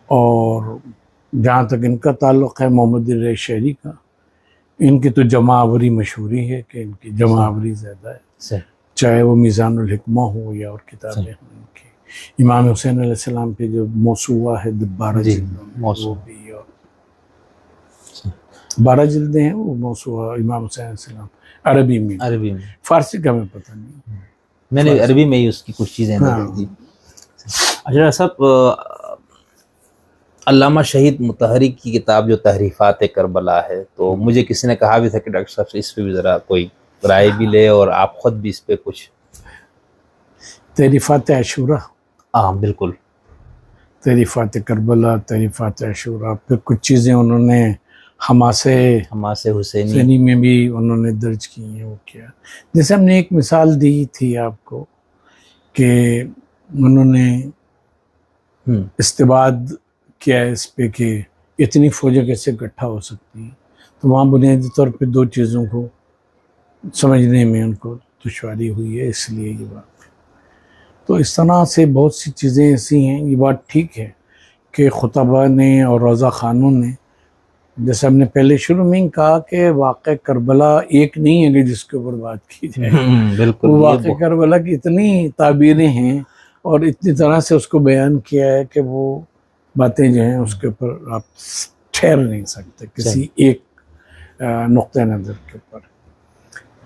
اور جہاں تک ان کا تعلق ہے محمد رضا شہری کا، ان کی تو جمع آوری مشہوری ہے کہ ان کی جمع آوری زیادہ ہے، چاہے وہ میزان الحکمہ ہو یا اور کتابیں ہوں ان کی۔ امام حسین علیہ السلام پہ جو موسوعہ ہے 12 جلدوں وہ بھی، اور 12 جلدیں ہیں وہ موسوعہ امام حسین علیہ السلام عربی میں، فارسی کا ہمیں پتہ نہیں، میں نے عربی میں ہی اس کی کچھ چیزیں دیکھی۔ اچھا صاحب، علامہ شہید مطہری کی کتاب جو تحریفات کربلا ہے، تو مجھے کسی نے کہا بھی تھا کہ ڈاکٹر صاحب سے اس پہ بھی ذرا کوئی رائے بھی لے اور آپ خود بھی اس پہ کچھ۔ تحریفات عاشورہ، ہاں بالکل، تحریفات کربلا، تحریفات عاشورہ، پھر کچھ چیزیں انہوں نے حماسے حسینی میں بھی انہوں نے درج کی ہیں۔ وہ کیا، جیسے ہم نے ایک مثال دی تھی آپ کو کہ انہوں نے استباد کیا ہے اس پہ کہ اتنی فوجیں کیسے اکٹھا ہو سکتی ہیں، تو وہاں بنیادی طور پہ دو چیزوں کو سمجھنے میں ان کو دشواری ہوئی ہے، اس لیے یہ بات۔ تو اس طرح سے بہت سی چیزیں ایسی ہیں۔ یہ بات ٹھیک ہے کہ خطبہ نے اور روضہ خانوں نے، جیسے ہم نے پہلے شروع میں ہی کہا کہ واقع کربلا ایک نہیں ہے کہ جس کے اوپر بات کی جائے، بالکل، وہ واقع کربلا کی اتنی تعبیریں ہیں اور اتنی طرح سے اس کو بیان کیا ہے کہ وہ باتیں جو ہیں اس کے اوپر آپ ٹھہر نہیں سکتے کسی ایک نقطہ نظر کے اوپر۔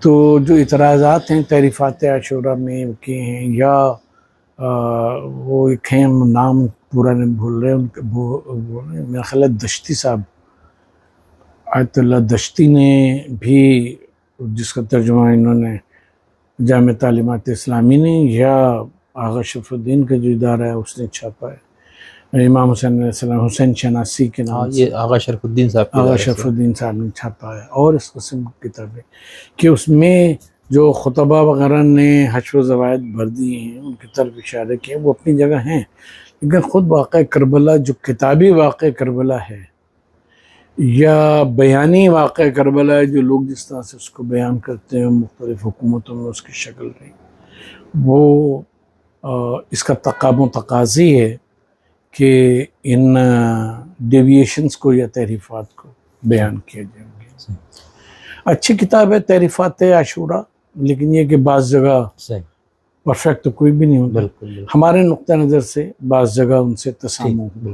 تو جو اعتراضات ہیں تحریفات عاشورہ میں کے ہیں، یا وہ ایک ہیں، نام پورا نہیں بھول رہے ان کے، میرا خیال ہے دشتی صاحب، آیت اللہ دشتی نے بھی، جس کا ترجمہ انہوں نے جامع تعلیمات اسلامی نے یا آغا شرف الدین کا جو ادارہ ہے اس نے چھاپا ہے، امام حسین علیہ السلام، حسین شناسی کے نام سے، یہ آغا شرف الدین صاحب نے چھاپا ہے، اور اس قسم کی کتابیں کہ اس میں جو خطبہ وغیرہ نے حشر و زوائد بھر دیے ہیں، ان کی طرف اشارے کیے، وہ اپنی جگہ ہیں، لیکن خود واقع کربلا جو کتابی واقع کربلا ہے یا بیانی واقع کربلا ہے، جو لوگ جس طرح سے اس کو بیان کرتے ہیں مختلف حکومتوں میں اس کی شکل رہی، وہ اس کا تقابل تقاضی ہے کہ ان ڈیویشنز کو یا تحریفات کو بیان کیا جائے گے۔ اچھی کتاب ہے تحریفات عاشورہ، لیکن یہ کہ بعض جگہ پرفیکٹ تو کوئی بھی نہیں ہوتا، ہمارے نقطہ نظر سے بعض جگہ ان سے تسامح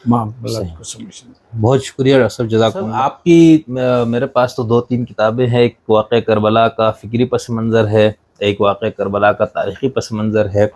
معاملات کو سمجھنا۔ بہت شکریہ ڈاکٹر صاحب، جزاک اللہ۔ آپ کی میرے پاس تو 2-3 کتابیں ہیں، ایک واقع کربلا کا فکری پس منظر ہے، ایک واقع کربلا کا تاریخی پس منظر ہے،